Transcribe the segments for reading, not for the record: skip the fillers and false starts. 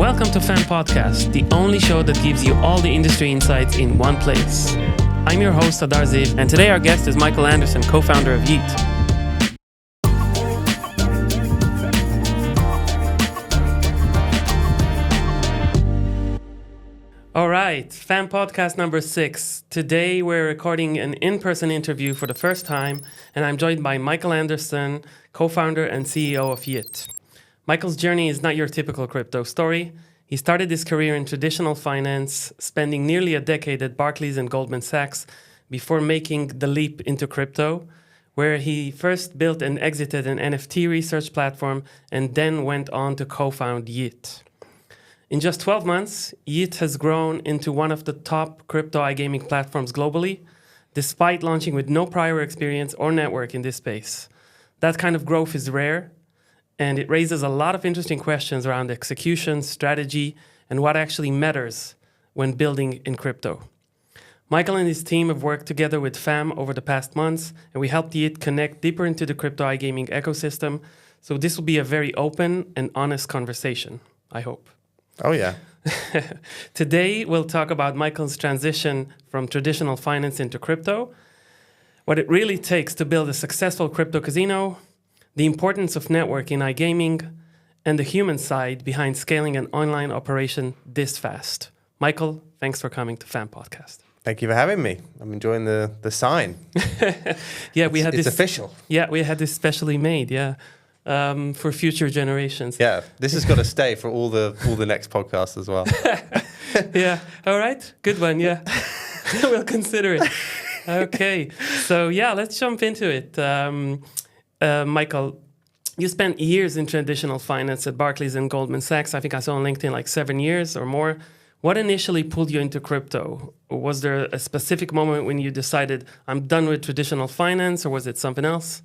Welcome to Fan Podcast, the only show that gives you all the industry insights in one place. I'm your host, Adar Ziv, and today our guest is Michael Anderson, co-founder of YEET. All right, Fan Podcast number 6. Today we're recording an in-person interview for the first time, and I'm joined by Michael Anderson, co-founder and CEO of YEET. Michael's journey is not your typical crypto story. He started his career in traditional finance, spending nearly a decade at Barclays and Goldman Sachs before making the leap into crypto, where he first built and exited an NFT research platform and then went on to co-found YEET. In just 12 months, YEET has grown into one of the top crypto iGaming platforms globally, despite launching with no prior experience or network in this space. That kind of growth is rare, and it raises a lot of interesting questions around execution, strategy, and what actually matters when building in crypto. Michael and his team have worked together with FAM over the past months, and we helped YEET connect deeper into the crypto iGaming ecosystem. So this will be a very open and honest conversation, I hope. Oh, yeah. Today, we'll talk about Michael's transition from traditional finance into crypto, what it really takes to build a successful crypto casino, the importance of network in iGaming, and the human side behind scaling an online operation this fast. Michael, thanks for coming to Fan Podcast. Thank you for having me. I'm enjoying the sign. It's official. Yeah, we had this specially made, for future generations. Yeah, this has got to stay for all the next podcasts as well. Yeah, all right, good one, yeah. We'll consider it. Okay, so let's jump into it. Michael, you spent years in traditional finance at Barclays and Goldman Sachs. I think I saw on LinkedIn like 7 years or more. What initially pulled you into crypto? Was there a specific moment when you decided, I'm done with traditional finance, or was it something else?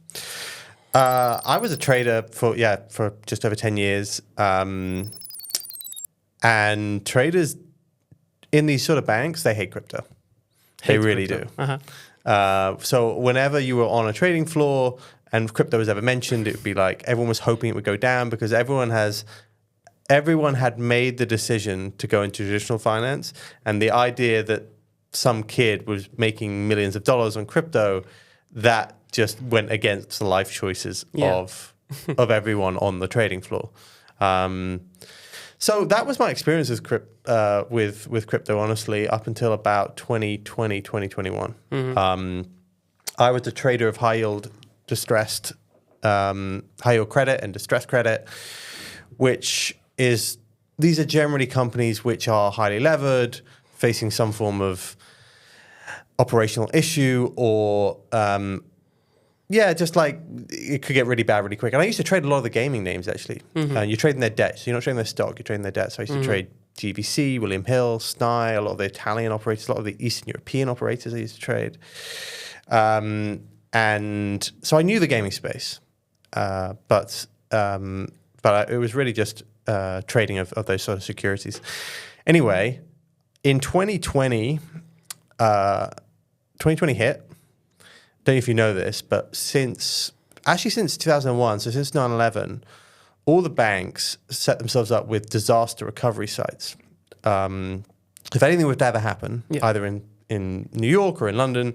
I was a trader for just over 10 years. And traders in these sort of banks, they hate crypto. They really do. Uh-huh. So whenever you were on a trading floor and crypto was ever mentioned, it would be like everyone was hoping it would go down because everyone had made the decision to go into traditional finance, and the idea that some kid was making millions of dollars on crypto, that just went against the life choices of everyone on the trading floor. So that was my experience with crypto, honestly, up until about 2020, 2021. Mm-hmm. I was a trader of high yield credit and distressed credit, these are generally companies which are highly levered, facing some form of operational issue, or just like it could get really bad really quick. And I used to trade a lot of the gaming names, actually. Mm-hmm. You're trading their debt, so you're not trading their stock, you're trading their debt. So I used to trade GVC, William Hill, SNI, a lot of the Italian operators, a lot of the Eastern European operators I used to trade. And so I knew the gaming space, but it was really just trading of those sort of securities. Anyway, in 2020 hit. Don't know if you know this, but since 2001, so since 9/11, all the banks set themselves up with disaster recovery sites. If anything were to ever happen, either in New York or in London,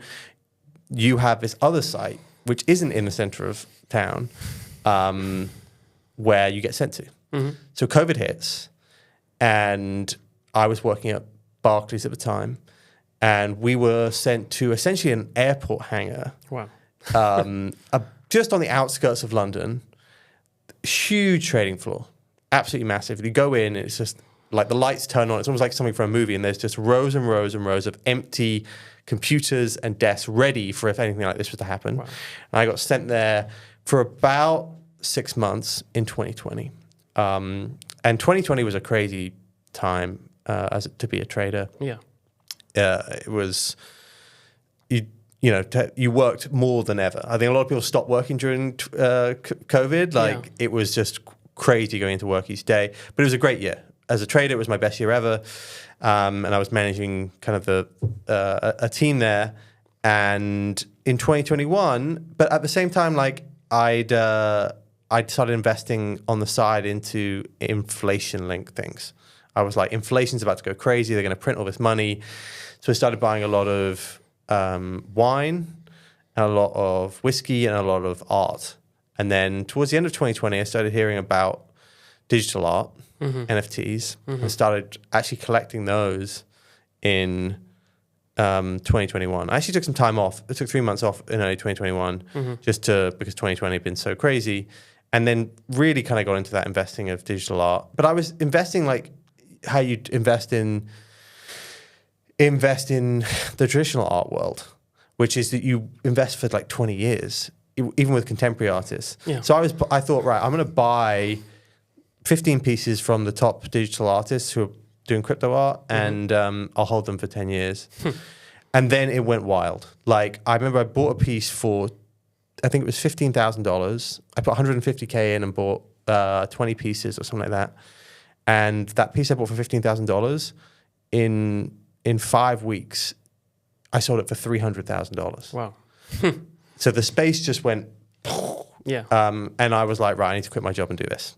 you have this other site, which isn't in the center of town, where you get sent to. Mm-hmm. So COVID hits, and I was working at Barclays at the time, and we were sent to essentially an airport hangar. Wow. Just on the outskirts of London, huge trading floor, absolutely massive. You go in, it's just like the lights turn on. It's almost like something from a movie, and there's just rows and rows and rows of empty computers and desks ready for if anything like this was to happen. Wow. And I got sent there for about 6 months in 2020. And 2020 was a crazy time to be a trader. Yeah. It was, you worked more than ever. I think a lot of people stopped working during COVID. It was just crazy going into work each day. But it was a great year. As a trader, it was my best year ever. And I was managing kind of a team there. And in 2021, but at the same time, I'd I started investing on the side into inflation-linked things. I was like, inflation's about to go crazy. They're going to print all this money. So I started buying a lot of wine, and a lot of whiskey, and a lot of art. And then towards the end of 2020, I started hearing about digital art, NFTs, and started actually collecting those in 2021. I actually took some time off. I took 3 months off in early 2021 because 2020 had been so crazy. And then really kind of got into that investing of digital art. But I was investing like how you invest in the traditional art world, which is that you invest for like 20 years, even with contemporary artists. Yeah. So I thought, right, I'm going to buy 15 pieces from the top digital artists who are doing crypto art, and I'll hold them for 10 years. And then it went wild. Like, I remember I bought a piece for, I think it was $15,000. I put 150K in and bought 20 pieces or something like that. And that piece I bought for $15,000, in 5 weeks, I sold it for $300,000. Wow. So the space just went, Yeah. and I was like, right, I need to quit my job and do this.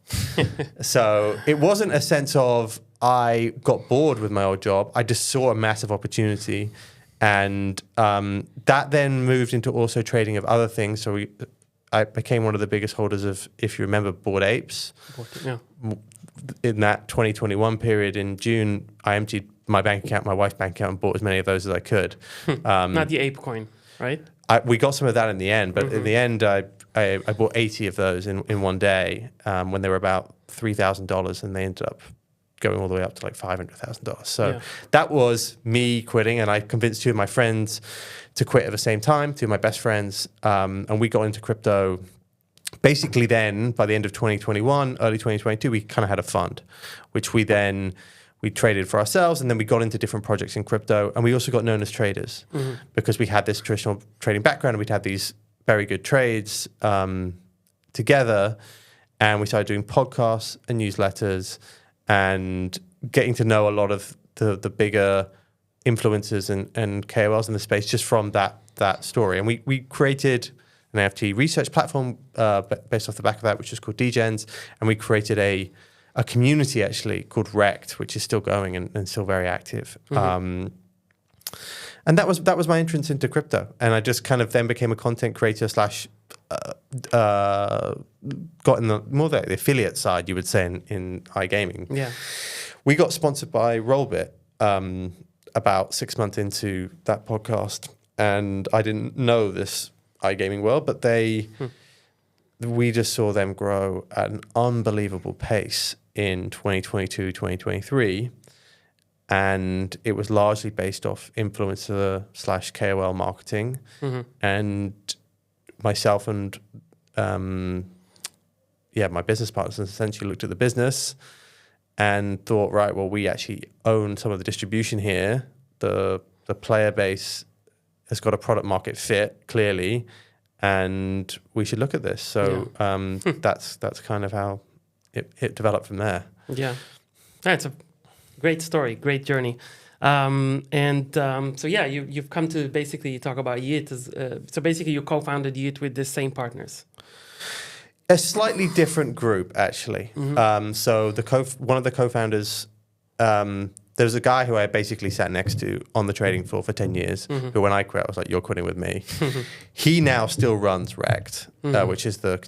So it wasn't a sense of I got bored with my old job. I just saw a massive opportunity. And that then moved into also trading of other things. So I became one of the biggest holders of, if you remember, Bored Apes. Yeah. In that 2021 period in June, I emptied my bank account, my wife's bank account, and bought as many of those as I could. Not the ape coin, right? We got some of that in the end, but in the end, I bought 80 of those in one day when they were about $3,000, and they ended up going all the way up to like $500,000. So that was me quitting, and I convinced two of my friends to quit at the same time, two of my best friends, and we got into crypto. Basically then, by the end of 2021, early 2022, we kind of had a fund, which we traded for ourselves, and then we got into different projects in crypto, and we also got known as traders because we had this traditional trading background, and we'd had these very good trades together, and we started doing podcasts and newsletters and getting to know a lot of the bigger influencers and KOLs in the space just from that story. And we created an NFT research platform based off the back of that, which is called Degens, and we created a community actually called Rect, which is still going and still very active. And that was my entrance into crypto, and I just kind of then became a content creator slash got in the affiliate side, you would say, in iGaming. Yeah, we got sponsored by Rollbit about 6 months into that podcast, and I didn't know this iGaming world, but we just saw them grow at an unbelievable pace in 2022, 2023. And it was largely based off influencer slash KOL marketing. And myself and my business partners essentially looked at the business and thought, right, well, we actually own some of the distribution here. The player base has got a product market fit, clearly, and we should look at this. So that's kind of how it developed from there. Yeah, that's a great story, great journey. You've come to basically talk about YEET. So basically you co-founded YEET with the same partners. A slightly different group, actually. So one of the co-founders, there was a guy who I basically sat next to on the trading floor for 10 years, who when I quit, I was like, you're quitting with me. He now still runs Rect, which is the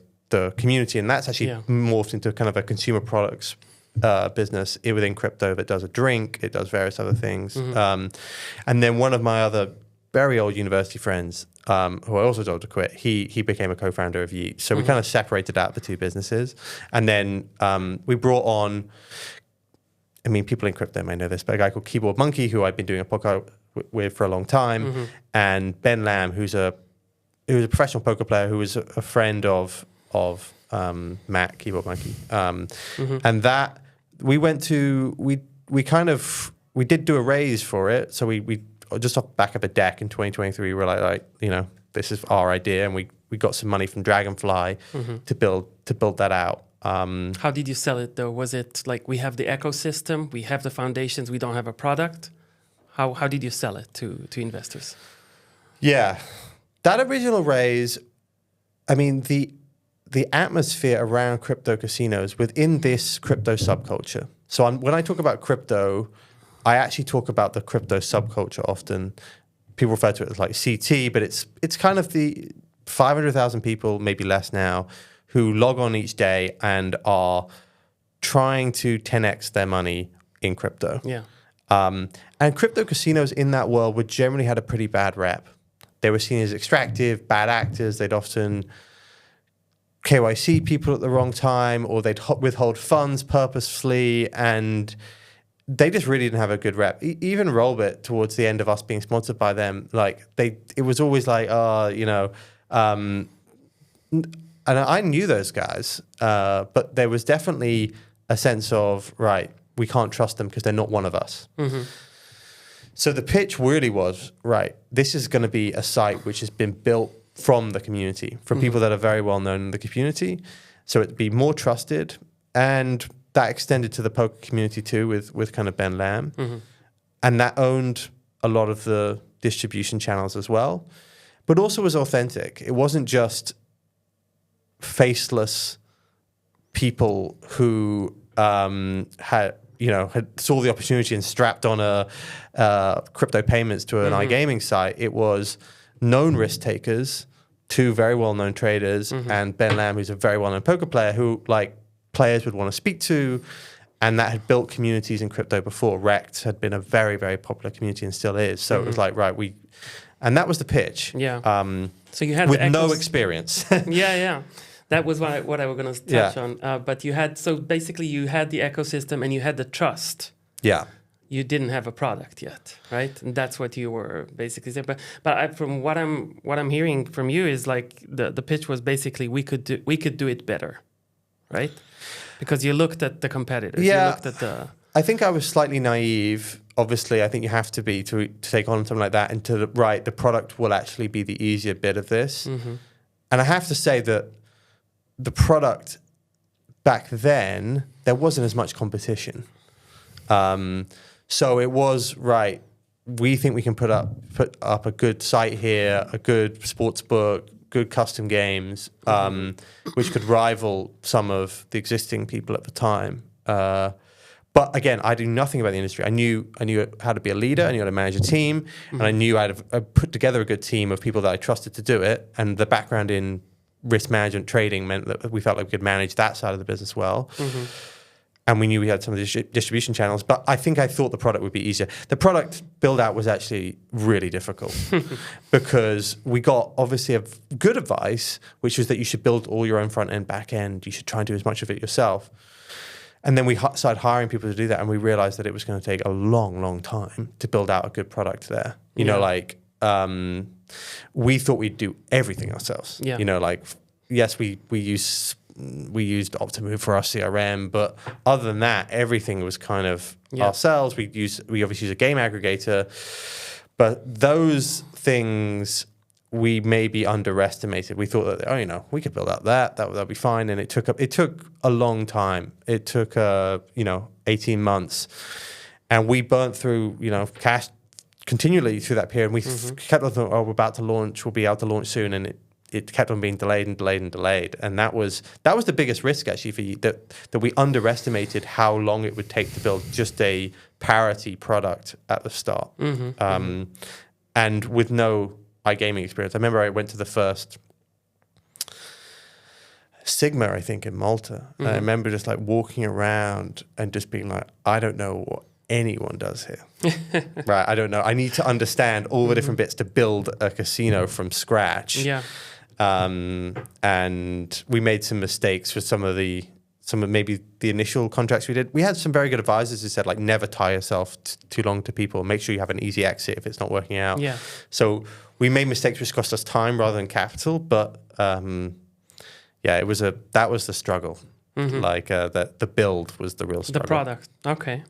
community, and that's actually morphed into kind of a consumer products business within crypto that does a drink, it does various other things. And then one of my other very old university friends, who I also told to quit, he became a co-founder of YEET. So we kind of separated out the two businesses. And then we brought on, I mean, people in crypto may know this, but a guy called Keyboard Monkey, who I've been doing a podcast with for a long time, and Ben Lamb, who's a professional poker player, who was a friend of Matt, Keyboard Monkey. And that we went to, we did do a raise for it. So we just off the back of a deck in 2023, we were like, this is our idea. And we got some money from Dragonfly to build that out. How did you sell it though? Was it like, we have the ecosystem, we have the foundations, we don't have a product? How did you sell it to investors? Yeah, that original raise, I mean, the atmosphere around crypto casinos within this crypto subculture. So when I talk about crypto, I actually talk about the crypto subculture often. People refer to it as like CT, but it's kind of the 500,000 people, maybe less now, who log on each day and are trying to 10x their money in crypto. Yeah. And crypto casinos in that world would generally had a pretty bad rep. They were seen as extractive, bad actors. They'd often KYC people at the wrong time, or they'd withhold funds purposefully, and they just really didn't have a good rep. Even Rollbit, towards the end of us being sponsored by them, like it was always like, and I knew those guys, but there was definitely a sense of, right, we can't trust them because they're not one of us. Mm-hmm. So the pitch really was, right, this is going to be a site which has been built from the community, from people that are very well known in the community. So it'd be more trusted, and that extended to the poker community too, with kind of Ben Lamb. Mm-hmm. And that owned a lot of the distribution channels as well, but also was authentic. It wasn't just faceless people who had saw the opportunity and strapped on a crypto payments to an iGaming site. It was known risk takers, two very well-known traders, and Ben Lamb, who's a very well-known poker player who like players would want to speak to, and that had built communities in crypto before. Rect had been a very, very popular community and still is. So it was like, right, and that was the pitch. Yeah. So you had with no experience. Yeah. That was what I was going to touch on. But you had the ecosystem and you had the trust. Yeah. You didn't have a product yet, right? And that's what you were basically saying. But from what I'm hearing from you is like the pitch was basically we could do it better, right? Because you looked at the competitors. Yeah. You looked at the. I think I was slightly naive. Obviously, I think you have to be to take on something like that, and the product will actually be the easier bit of this. Mm-hmm. And I have to say that the product back then, there wasn't as much competition. So it was, right, we think we can put up a good site here, a good sports book, good custom games, which could rival some of the existing people at the time. But again, I do nothing about the industry. I knew how to be a leader, I knew how to manage a team, and I knew I'd put together a good team of people that I trusted to do it. And the background in risk management trading meant that we felt like we could manage that side of the business well. Mm-hmm. And we knew we had some of the distribution channels, but I thought the product would be easier. The product build out was actually really difficult because we got obviously a good advice, which was that you should build all your own front end, back end. You should try and do as much of it yourself. And then we started hiring people to do that, and we realized that it was going to take a long, long time to build out a good product there. You know, like we thought we'd do everything ourselves. Yeah. You know, like yes, we used Optimove for our CRM, but other than that, everything was kind of ourselves. We obviously use a game aggregator, but those things we maybe underestimated. We thought that we could build out that'll be fine, and it took a long time. It took 18 months, and we burnt through cash continually through that period. And we kept on thinking, we're about to launch. We'll be able to launch soon, and it kept on being delayed and delayed and delayed. And that was the biggest risk actually for you, that we underestimated how long it would take to build just a parity product at the start. And with no iGaming experience. I remember I went to the first Sigma, I think, in Malta. And I remember just like walking around and just being like, I don't know what anyone does here. Right? I don't know. I need to understand all the different bits to build a casino from scratch. Yeah. And we made some mistakes with some of maybe the initial contracts we did. We had some very good advisors who said, like, never tie yourself too long to people. Make sure you have an easy exit if it's not working out. Yeah. So we made mistakes which cost us time rather than capital. But that was the struggle. Like that the build was the real struggle. The product. Okay.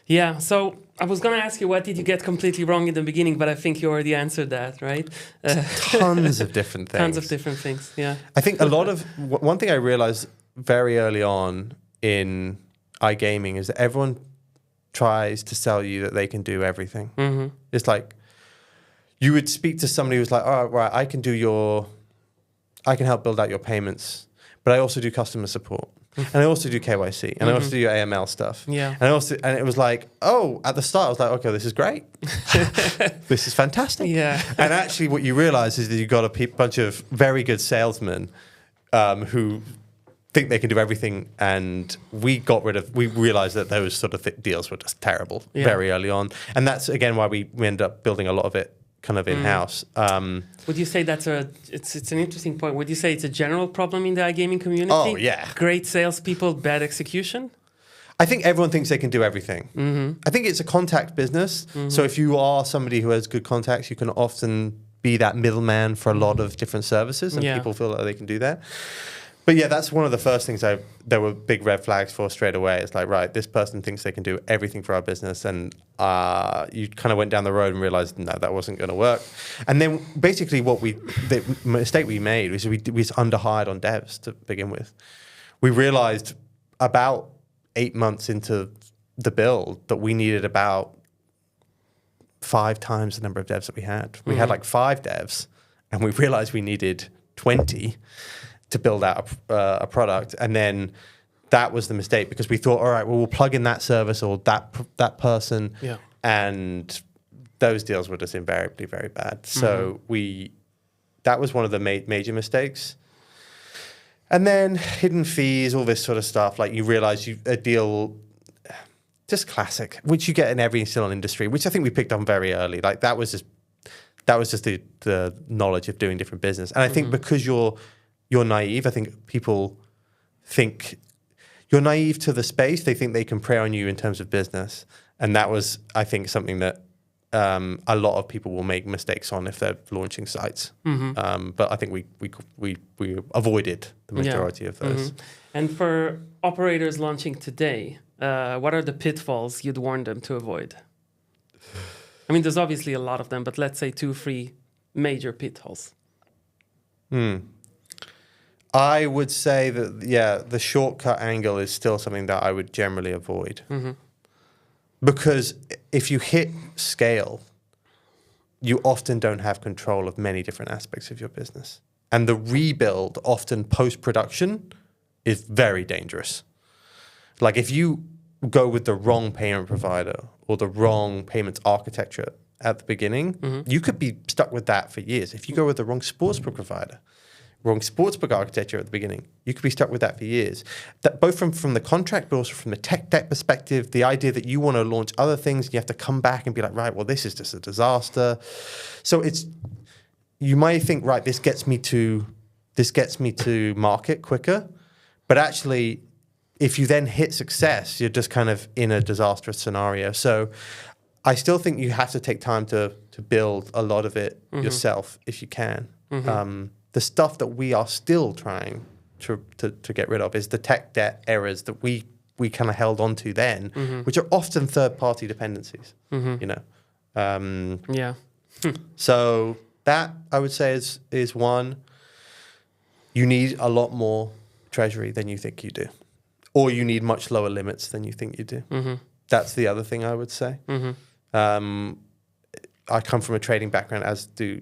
Yeah. So I was going to ask you, what did you get completely wrong in the beginning? But I think you already answered that, right? Tons of different things. Tons of different things. Yeah. I think a lot of one thing I realized very early on in iGaming is that everyone tries to sell you that they can do everything. It's like you would speak to somebody who's like, oh, right, I can help build out your payments. but I also do customer support, and I also do KYC, and I also do AML stuff. Yeah. And it was like, oh, at the start I was like, okay, this is great, this is fantastic. Yeah. And actually, what you realize is that you've got a bunch of very good salesmen who think they can do everything, and we realized that those sort of deals were just terrible very early on, and that's again why we ended up building a lot of it kind of in-house. Would you say it's an interesting point? Would you say it's a general problem in the iGaming community? Oh, yeah. Great salespeople, bad execution? I think everyone thinks they can do everything. I think it's a contact business. So if you are somebody who has good contacts, you can often be that middleman for a lot of different services, and people feel like they can do that. But yeah, that's one of the first things there were big red flags for straight away. It's like, right, this person thinks they can do everything for our business. And you kind of went down the road and realized, no, that wasn't going to work. And then basically the mistake we made was we underhired on devs to begin with. We realized about 8 months into the build that we needed about 5 times the number of devs that we had. We had like 5 devs, and we realized we needed 20 to build out a product. And then that was the mistake, because we thought, all right, well, we'll plug in that service or that person. Yeah. And those deals were just invariably very bad. So that was one of the major mistakes. And then hidden fees, all this sort of stuff. Like, you realize a deal, just classic, which you get in every single industry, which I think we picked up very early. Like, that was just the knowledge of doing different business. And I think because you're naive, I think people think you're naive to the space. They think they can prey on you in terms of business. And that was, I think, something that a lot of people will make mistakes on if they're launching sites. But I think we avoided the majority of those. And for operators launching today, what are the pitfalls you'd warn them to avoid? I mean, there's obviously a lot of them, but let's say 2 or 3 major pitfalls. I would say that, the shortcut angle is still something that I would generally avoid. Because if you hit scale, you often don't have control of many different aspects of your business. And the rebuild, often post-production, is very dangerous. Like, if you go with the wrong payment provider or the wrong payments architecture at the beginning, you could be stuck with that for years. If you go with the wrong sportsbook provider, wrong sportsbook architecture at the beginning, you could be stuck with that for years. That both from the contract, but also from the tech debt perspective, the idea that you want to launch other things, you have to come back and be like, right, well, this is just a disaster. So you might think, right, this gets me to market quicker, but actually, if you then hit success, you're just kind of in a disastrous scenario. So I still think you have to take time to build a lot of it yourself if you can. The stuff that we are still trying to get rid of is the tech debt errors that we kind of held on to then, which are often third-party dependencies, you know. So that, I would say, is one. You need a lot more treasury than you think you do, or you need much lower limits than you think you do. That's the other thing I would say. I come from a trading background, as do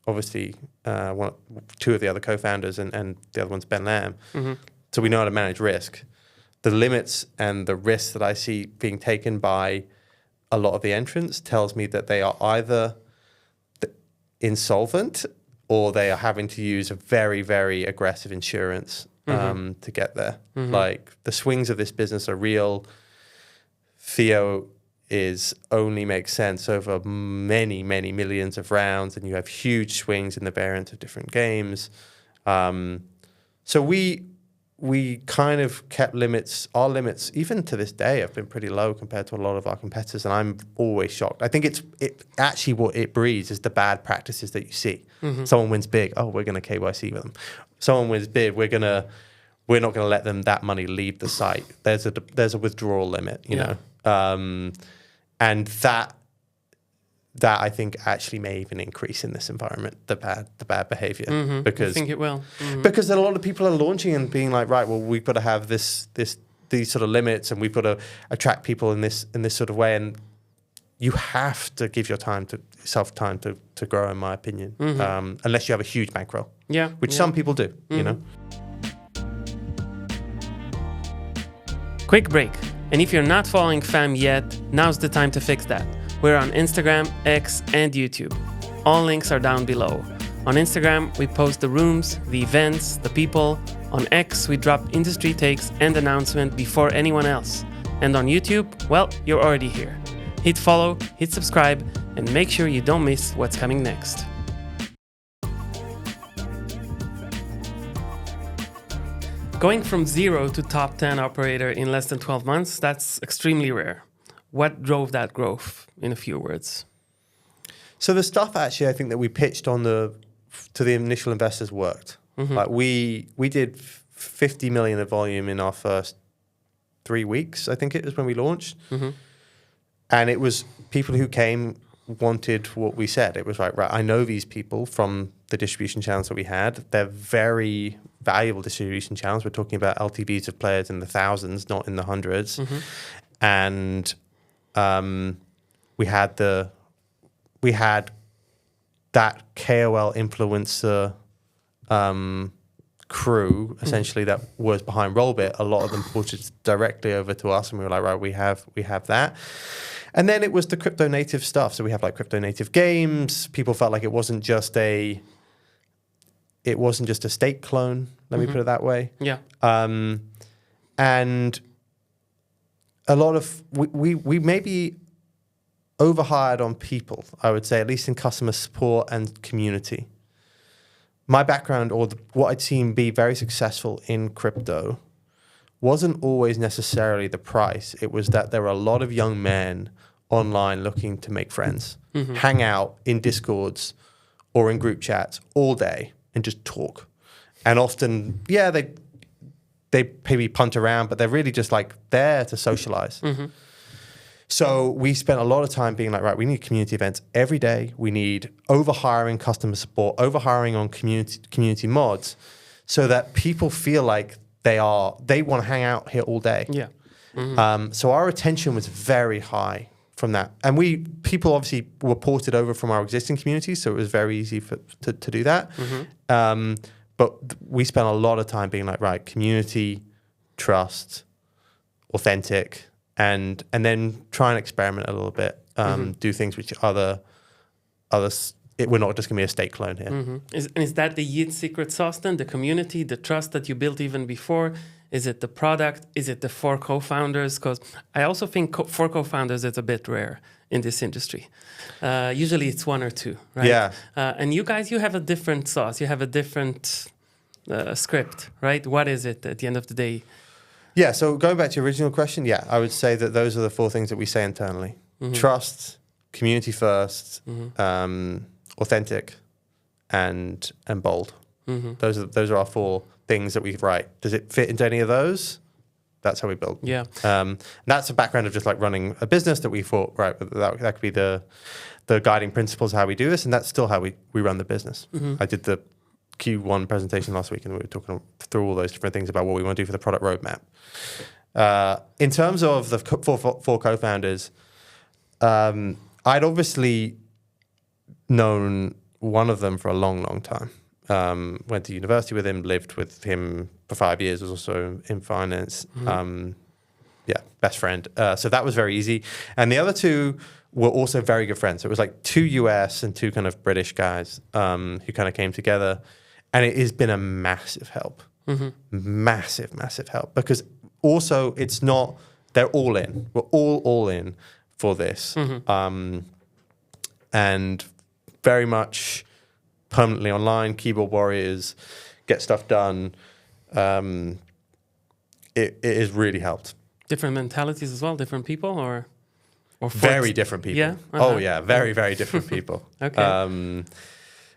obviously 2 of the other co-founders, and the other one's Ben Lamb. So we know how to manage risk. The limits and the risks that I see being taken by a lot of the entrants tells me that they are either insolvent or they are having to use a very, very aggressive insurance to get there. Like, the swings of this business are real. Theo only makes sense over many, many millions of rounds, and you have huge swings in the variance of different games. So we kind of kept limits. Our limits, even to this day, have been pretty low compared to a lot of our competitors, and I'm always shocked. I think it actually what it breeds is the bad practices that you see. Someone wins big, oh, we're going to KYC with them. Someone wins big, we're not going to let them that money leave the site. There's a withdrawal limit, you know. And that I think actually may even increase in this environment, the bad behavior. Because I think it will. Because a lot of people are launching and being like, right, well, we've got to have these sort of limits, and we've got to attract people in this sort of way. And you have to give yourself time to grow, in my opinion, unless you have a huge bankroll. Which some people do, you know. Quick break. And if you're not following FAM yet, now's the time to fix that. We're on Instagram, X, and YouTube. All links are down below. On Instagram, we post the rooms, the events, the people. On X, we drop industry takes and announcement before anyone else. And on YouTube, well, you're already here. Hit follow, hit subscribe, and make sure you don't miss what's coming next. Going from 0 to top 10 operator in less than 12 months, that's extremely rare. What drove that growth, in a few words? So the stuff actually, I think that we pitched to the initial investors worked. Mm-hmm. Like we did 50 million of volume in our first 3 weeks, I think it was when we launched. Mm-hmm. And it was people who came wanted what we said. It was like, right, I know these people from the distribution channels that we had. They're very valuable distribution channels. We're talking about LTVs of players in the thousands, not in the hundreds. Mm-hmm. And we had that KOL influencer crew essentially that was behind Rollbit. A lot of them ported directly over to us, and we were like, right, we have that. And then it was the crypto native stuff. So we have like crypto native games. People felt like it wasn't just a stake clone. Let me put it that way. Yeah. And a lot of we maybe overhired on people, I would say, at least in customer support and community. My background, or what I'd seen be very successful in crypto, wasn't always necessarily the price. It was that there were a lot of young men online looking to make friends, hang out in Discords or in group chats all day and just talk. And often, yeah, they maybe punt around, but they're really just like there to socialize. Mm-hmm. So we spent a lot of time being like, right, we need community events every day. We need overhiring customer support, overhiring on community mods, so that people feel like they want to hang out here all day. Yeah. Mm-hmm. So our retention was very high from that. And people obviously were ported over from our existing communities, so it was very easy to do that. Mm-hmm. But we spent a lot of time being like, right, community, trust, authentic, and then try and experiment a little bit, do things which others, we're not just going to be a stake clone here. Mm-hmm. Is that the YEET secret sauce then? The community, the trust that you built even before? Is it the product? Is it the 4 co-founders? Because I also think 4 co-founders is a bit rare in this industry. Usually it's 1 or 2, right? Yeah. And you guys, you have a different sauce. You have a different script, right? What is it at the end of the day? Yeah, so going back to your original question, yeah, I would say that those are the 4 things that we say internally. Mm-hmm. Trust, community first, authentic, and bold. Mm-hmm. Those are our 4 things that we write. Does it fit into any of those? That's how we build. Yeah. And that's a background of just like running a business that we thought, right, that could be the guiding principles of how we do this, and that's still how we run the business. Mm-hmm. I did the Q1 presentation last week, and we were talking through all those different things about what we want to do for the product roadmap. In terms of the 4 co-founders, I'd obviously known one of them for a long, long time. Went to university with him, lived with him for 5 years, was also in finance. Mm-hmm. Best friend. So that was very easy. And the other 2 were also very good friends. So it was like 2 US and 2 kind of British guys who kind of came together. And it has been a massive help. Mm-hmm. Massive, massive help. Because also it's not, they're all in. We're all in for this. Mm-hmm. And very much permanently online, keyboard warriors, get stuff done. It has really helped. Different mentalities as well, different people, or very different people. Yeah. Oh yeah, very very different people. Okay.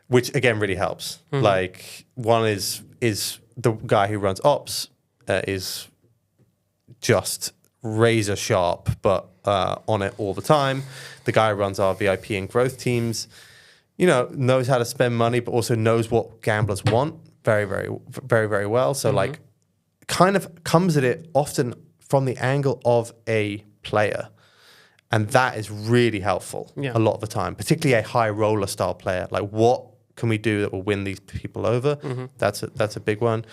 Which again really helps. Mm-hmm. Like one is the guy who runs ops is just razor sharp, but on it all the time. The guy who runs our VIP and growth teams, knows how to spend money, but also knows what gamblers want very, very, very, very well. So like kind of comes at it often from the angle of a player. And that is really helpful a lot of the time, particularly a high roller style player. Like what can we do that will win these people over? Mm-hmm. That's a big one.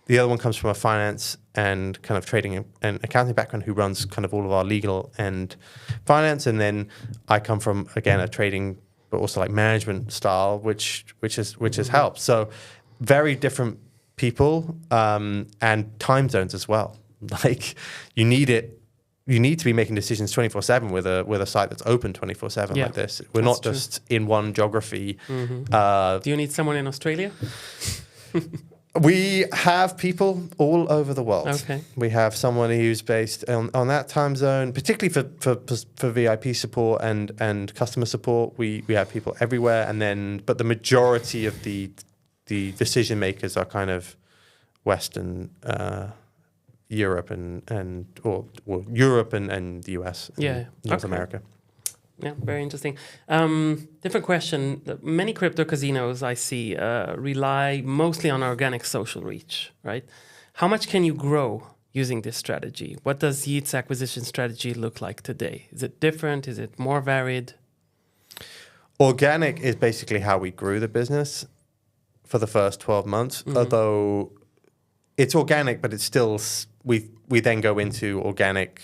The other one comes from a finance and kind of trading and accounting background, who runs kind of all of our legal and finance. And then I come from, again, a trading but also like management style, which has helped. So very different people and time zones as well. Like you need to be making decisions 24/7 with a site that's open 24/7 like this. We're not just in one geography. Do you need someone in Australia? We have people all over the world. Okay. We have someone who's based on that time zone, particularly for VIP support and customer support. We have people everywhere, but the majority of the decision makers are kind of Western Europe or Europe and the US, North America. Yeah, very interesting. Different question. Many crypto casinos I see rely mostly on organic social reach, right? How much can you grow using this strategy? What does YEET's acquisition strategy look like today? Is it different? Is it more varied? Organic is basically how we grew the business for the first 12 months, although it's organic, but it's still, we then go into organic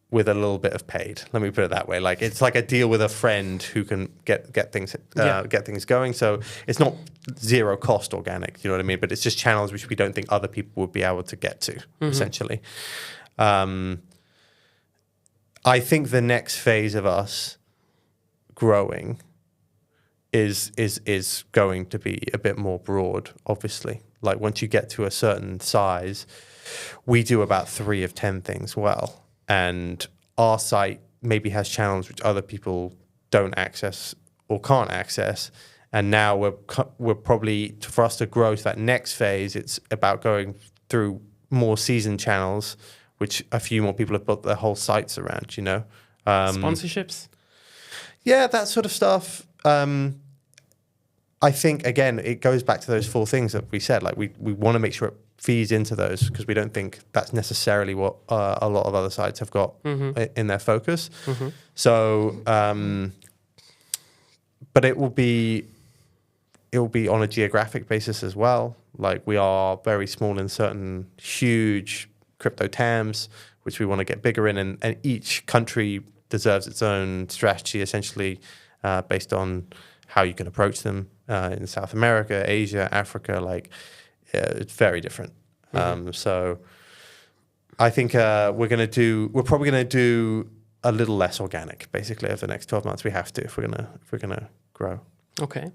with a little bit of paid. Let me put it that way. Like it's like a deal with a friend who can get things going. So it's not zero cost organic, you know what I mean? But it's just channels which we don't think other people would be able to get to, essentially. I think the next phase of us growing is going to be a bit more broad, obviously. Like once you get to a certain size, we do about 3 of 10 things well. And our site maybe has channels which other people don't access or can't access. And now we're probably, for us to grow to that next phase, it's about going through more seasoned channels, which a few more people have built their whole sites around, you know. Sponsorships? Yeah, that sort of stuff. I think, again, it goes back to those 4 things that we said. Like we want to make sure it feeds into those because we don't think that's necessarily what a lot of other sites have got in their focus. So, but it will be on a geographic basis as well. Like we are very small in certain huge crypto TAMs, which we want to get bigger in, and each country deserves its own strategy, essentially based on how you can approach them in South America, Asia, Africa. Like it's very different. So I think we're probably gonna do a little less organic, basically, over the next 12 months. We have to if we're gonna grow. Okay.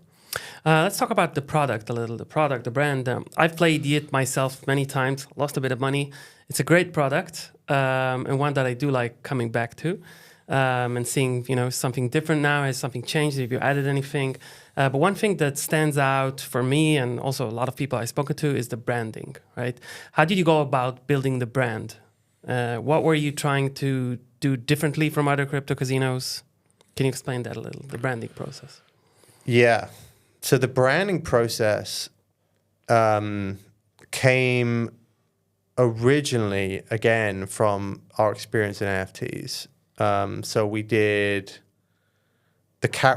Let's talk about the product a little. The brand. I've played YEET myself many times, lost a bit of money. It's a great product and one that I do like coming back to and seeing, something different now. Has something changed? Have you added anything? But one thing that stands out for me and also a lot of people I've spoken to is the branding, right? How did you go about building the brand? What were you trying to do differently from other crypto casinos? Can you explain that a little, the branding process? Yeah. So the branding process came originally, again, from our experience in NFTs. So we did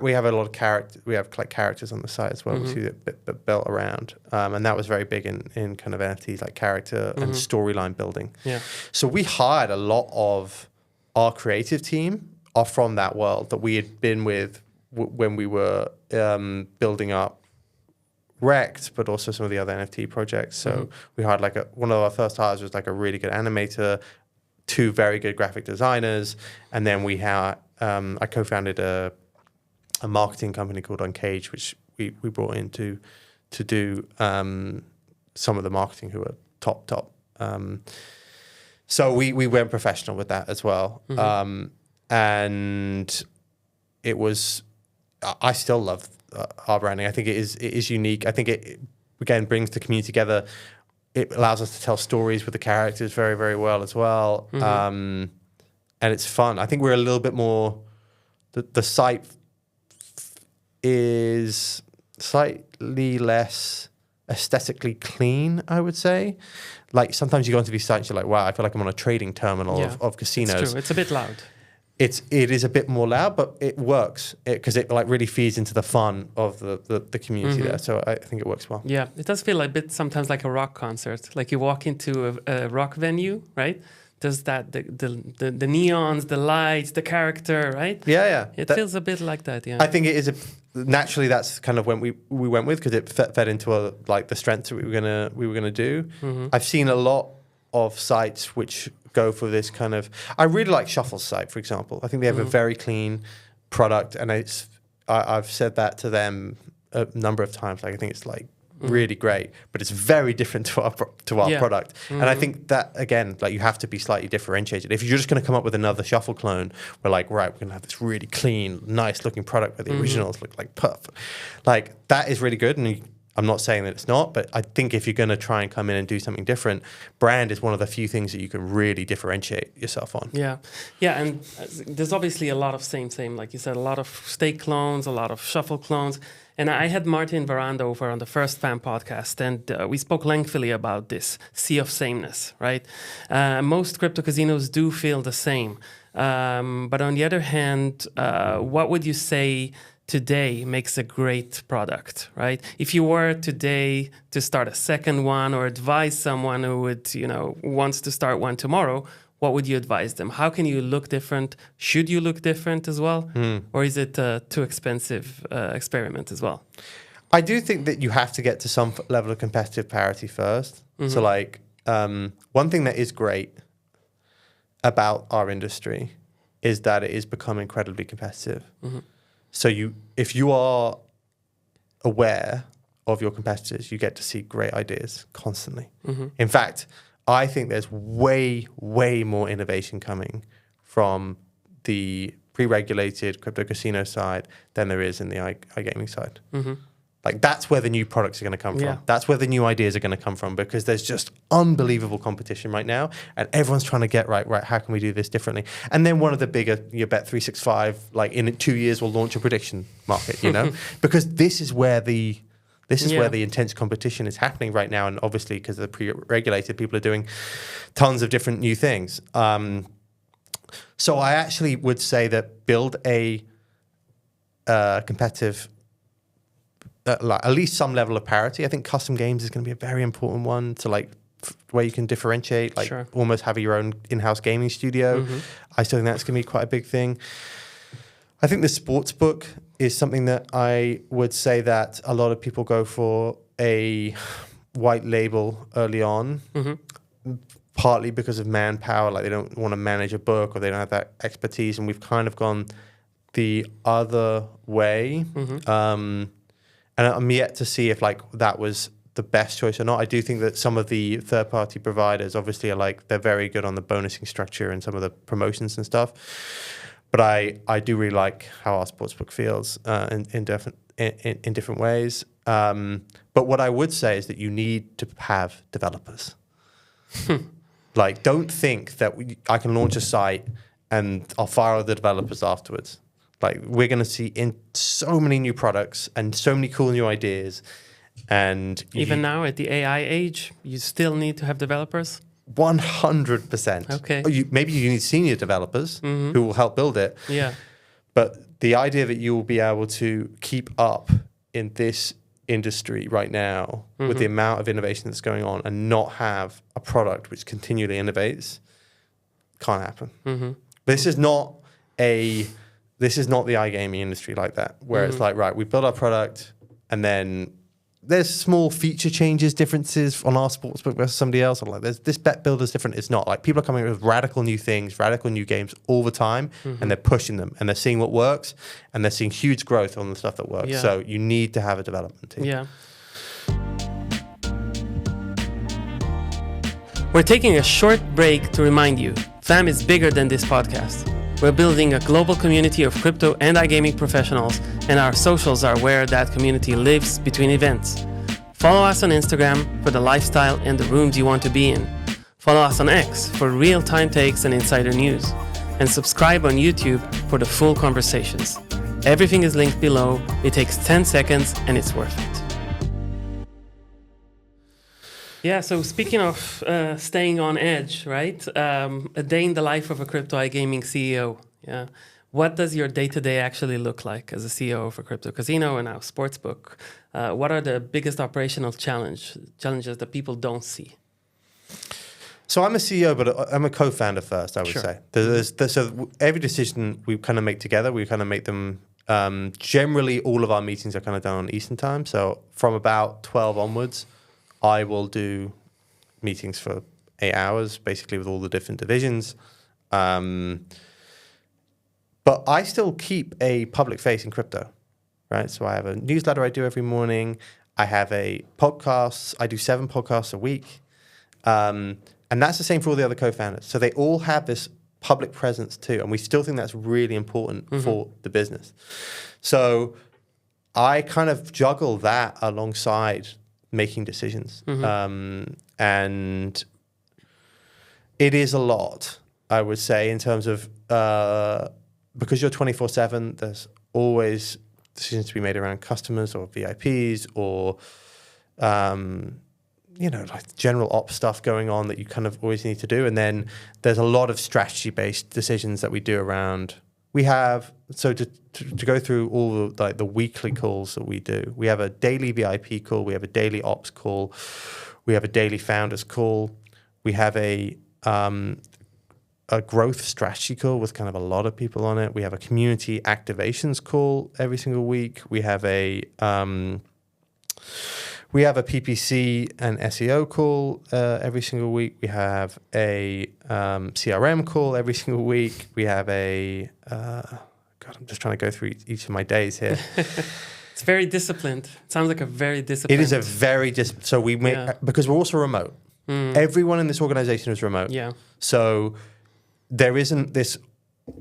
we have a lot of characters on the site as well, which we built around, and that was very big in kind of NFTs, like character and storyline building. Yeah. So we hired a lot of our creative team are from that world that we had been with when we were building up Rect, but also some of the other NFT projects. So we hired one of our first hires was like a really good animator, 2 very good graphic designers, and then we had I co-founded a marketing company called Uncaged, which we brought in to do some of the marketing, who are top. So we went professional with that as well, and it was. I still love our branding. I think it is unique. I think it again brings the community together. It allows us to tell stories with the characters very, very well as well, and it's fun. I think we're a little bit more. The site is slightly less aesthetically clean, I would say. Like sometimes you go into these sites, you're like, wow, I feel like I'm on a trading terminal of casinos. It's true. It's a bit loud. it is a bit more loud, but it works because it like really feeds into the fun of the community there. So I think it works well. Yeah, it does feel a bit sometimes like a rock concert. Like you walk into a rock venue, right? Does that the neons, the lights, the character, right? Yeah. It feels a bit like that. Yeah, I think it is naturally that's kind of when we went with because it fed into like the strengths that we were gonna do. I've seen a lot of sites which go for this kind of. I really like Shuffle's site, for example. I think they have a very clean product, and I've said that to them a number of times. Like I think it's like really great, but it's very different to our product. And I think that again, like you have to be slightly differentiated. If you're just going to come up with another Shuffle clone, we're like, right, we're going to have this really clean, nice looking product where the originals look like puff. Like that is really good, and I'm not saying that it's not, but I think if you're going to try and come in and do something different, brand is one of the few things that you can really differentiate yourself on. Yeah, and there's obviously a lot of same, like you said, a lot of stake clones, a lot of Shuffle clones. And I had Martin Veranda over on the first fan podcast, and we spoke lengthily about this sea of sameness, right? Most crypto casinos do feel the same. But on the other hand, what would you say today makes a great product, right? If you were today to start a second one or advise someone who would, wants to start one tomorrow, what would you advise them? How can you look different? Should you look different as well? Or is it a too expensive experiment as well? I do think that you have to get to some level of competitive parity first. So like one thing that is great about our industry is that it is become incredibly competitive. So if you are aware of your competitors, you get to see great ideas constantly. In fact, I think there's way, way more innovation coming from the pre-regulated crypto casino side than there is in the iGaming side. Like that's where the new products are going to come from. That's where the new ideas are going to come from because there's just unbelievable competition right now, and everyone's trying to get right. How can we do this differently? And then one of the bigger, Bet365, like in 2 years will launch a prediction market, because this is where the intense competition is happening right now, and obviously because of the pre-regulated, people are doing tons of different new things. So I actually would say that build a competitive. Like at least some level of parity. I think custom games is going to be a very important one to like where you can differentiate, like almost have your own in-house gaming studio. I still think that's going to be quite a big thing. I think the sports book is something that I would say that a lot of people go for a white label early on, partly because of manpower, like they don't want to manage a book or they don't have that expertise, and we've kind of gone the other way. And I'm yet to see if like that was the best choice or not. I do think that some of the third-party providers obviously are like, they're very good on the bonusing structure and some of the promotions and stuff. But I do really like how our sportsbook feels in different ways. But what I would say is that you need to have developers. Like, don't think that I can launch a site and I'll fire the developers afterwards. Like, we're going to see in so many new products and so many cool new ideas. And even now at the AI age, you still need to have developers? 100%. Okay. Maybe you need senior developers who will help build it. Yeah. But the idea that you will be able to keep up in this industry right now with the amount of innovation that's going on and not have a product which continually innovates can't happen. This is not the iGaming industry like that, where it's like, right, we build our product and then there's small feature changes, differences on our sportsbook versus somebody else. I'm like, there's this bet builder's different. It's not. Like, people are coming up with radical new things, radical new games all the time, and they're pushing them and they're seeing what works and they're seeing huge growth on the stuff that works. Yeah. So you need to have a development team. Yeah. We're taking a short break to remind you, FAM is bigger than this podcast. We're building a global community of crypto and iGaming professionals, and our socials are where that community lives between events. Follow us on Instagram for the lifestyle and the rooms you want to be in. Follow us on X for real-time takes and insider news. And subscribe on YouTube for the full conversations. Everything is linked below. It takes 10 seconds and it's worth it. Yeah, so speaking of staying on edge, right? A day in the life of a crypto iGaming CEO. Yeah. What does your day-to-day actually look like as a CEO of a crypto casino and now sportsbook? What are the biggest operational challenges that people don't see? So I'm a CEO, but I'm a co-founder first, I would Sure. say. So every decision we kind of make together, we kind of make them, generally all of our meetings are kind of done on Eastern time. So from about 12 onwards, I will do meetings for 8 hours, basically with all the different divisions. But I still keep a public face in crypto, right? So I have a newsletter I do every morning. I have a podcast. I do 7 podcasts a week. And that's the same for all the other co-founders. So they all have this public presence too. And we still think that's really important for the business. So I kind of juggle that alongside making decisions. And it is a lot, I would say, in terms of, because you're 24/7, there's always decisions to be made around customers or VIPs or, like general ops stuff going on that you kind of always need to do. And then there's a lot of strategy-based decisions that we do around. We have, so to go through all the weekly calls that we do, we have a daily VIP call, we have a daily ops call, we have a daily founders call, we have a growth strategy call with kind of a lot of people on it. We have a community activations call every single week. We have a PPC and SEO call every single week. We have a CRM call every single week. We have a I'm just trying to go through each of my days here. It's very disciplined. It sounds like a very disciplined. It is a very so we make because we're also remote. Everyone in this organization is remote. Yeah. So there isn't this,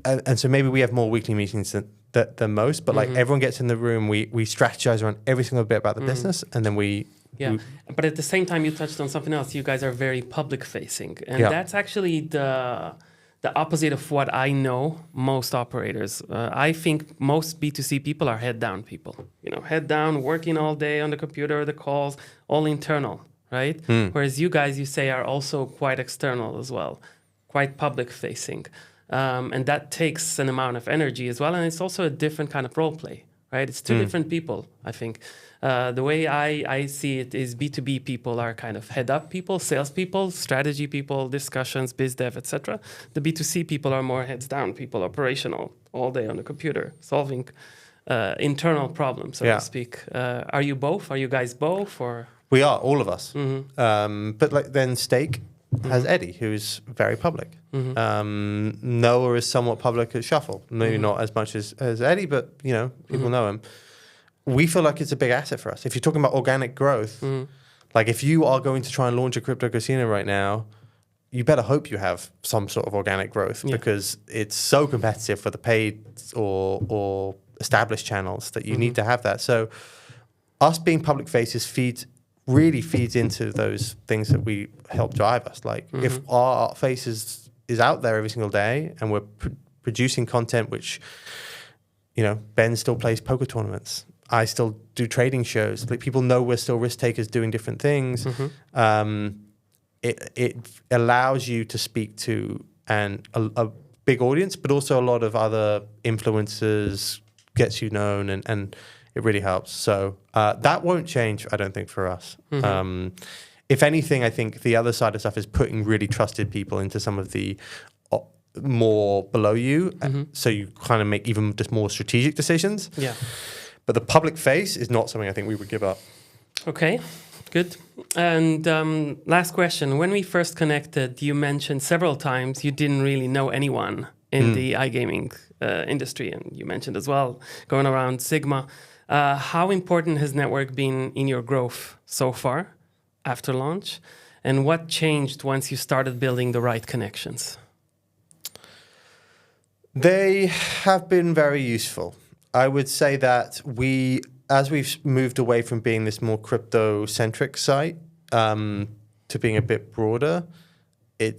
and so maybe we have more weekly meetings than most, but like everyone gets in the room, we strategize around every single bit about the business, and then but at the same time, you touched on something else. You guys are very public facing, and that's actually the opposite of what I know most operators. I think most B2C people are head down people. Head down, working all day on the computer, the calls, all internal, right? Whereas you guys, you say, are also quite external as well, quite public facing. And that takes an amount of energy as well. And it's also a different kind of role play, right? It's two different people, I think. The way I see it is B2B people are kind of head up people, sales people, strategy people, discussions, biz dev, etc. The B2C people are more heads down people, operational, all day on the computer, solving internal problems, so to speak. Are you both? Are you guys both? Or we are, all of us. But like then Stake has Eddie, who's very public. Noah is somewhat public at Shuffle. Maybe not as much as Eddie, but people know him. We feel like it's a big asset for us. If you're talking about organic growth, like if you are going to try and launch a crypto casino right now, you better hope you have some sort of organic growth because it's so competitive for the paid or established channels that you need to have that. So us being public faces really feeds into those things that we help drive us. Like if our face is out there every single day and we're producing content, which, Ben still plays poker tournaments. I still do trading shows. Like people know we're still risk takers doing different things. It allows you to speak to a big audience, but also a lot of other influencers, gets you known, and it really helps. So that won't change, I don't think, for us. If anything, I think the other side of stuff is putting really trusted people into some of the more below you. So you kind of make even just more strategic decisions. Yeah. But the public face is not something I think we would give up. Okay, good. And last question. When we first connected, you mentioned several times you didn't really know anyone in the iGaming industry. And you mentioned as well, going around Sigma. How important has network been in your growth so far after launch? And what changed once you started building the right connections? They have been very useful. I would say that as we've moved away from being this more crypto-centric site to being a bit broader, having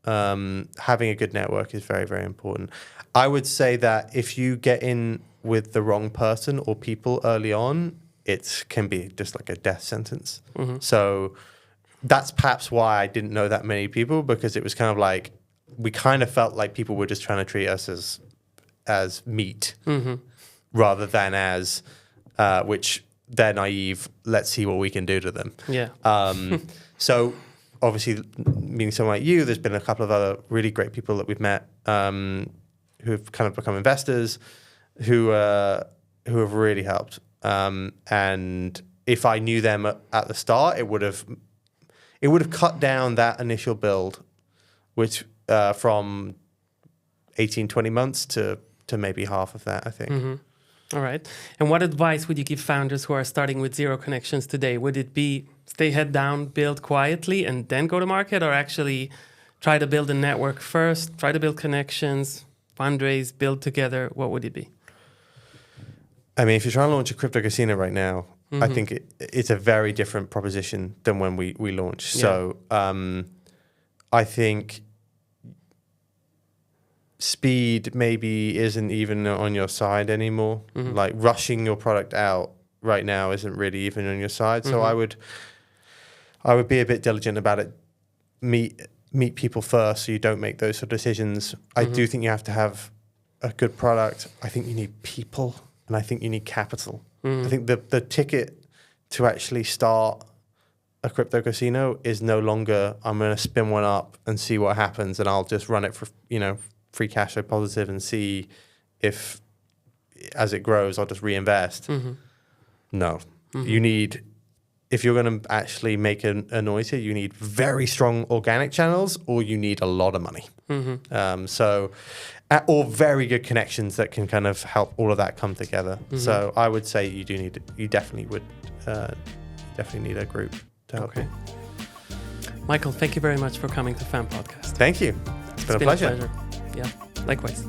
a good network is very, very important. I would say that if you get in with the wrong person or people early on, it can be just like a death sentence. So that's perhaps why I didn't know that many people, because it was kind of like we kind of felt like people were just trying to treat us as meat rather than as which they're naive. Let's see what we can do to them. Yeah. So obviously, meeting someone like you, there's been a couple of other really great people that we've met who have kind of become investors who have really helped. And if I knew them at the start, it would have cut down that initial build, which from 18, 20 months to maybe half of that, I think. All right. And what advice would you give founders who are starting with 0 connections today? Would it be stay head down, build quietly, and then go to market, or actually try to build a network first, try to build connections, fundraise, build together? What would it be? I mean, if you're trying to launch a crypto casino right now, I think it's a very different proposition than when we launched. Yeah. So I think speed maybe isn't even on your side anymore. Like rushing your product out right now isn't really even on your side. So I would be a bit diligent about it. Meet people first so you don't make those sort of decisions. I do think you have to have a good product. I think you need people, and I think you need capital. I think the ticket to actually start a crypto casino is no longer I'm going to spin one up and see what happens, and I'll just run it for free cash flow positive and see if as it grows I'll just reinvest. No, you need, if you're going to actually make a noise here, you need very strong organic channels, or you need a lot of money. Or very good connections that can kind of help all of that come together. So I would say you definitely need a group to help you. Michael, thank you very much for coming to Fan Podcast. Thank you. It's been a pleasure. Yeah, likewise.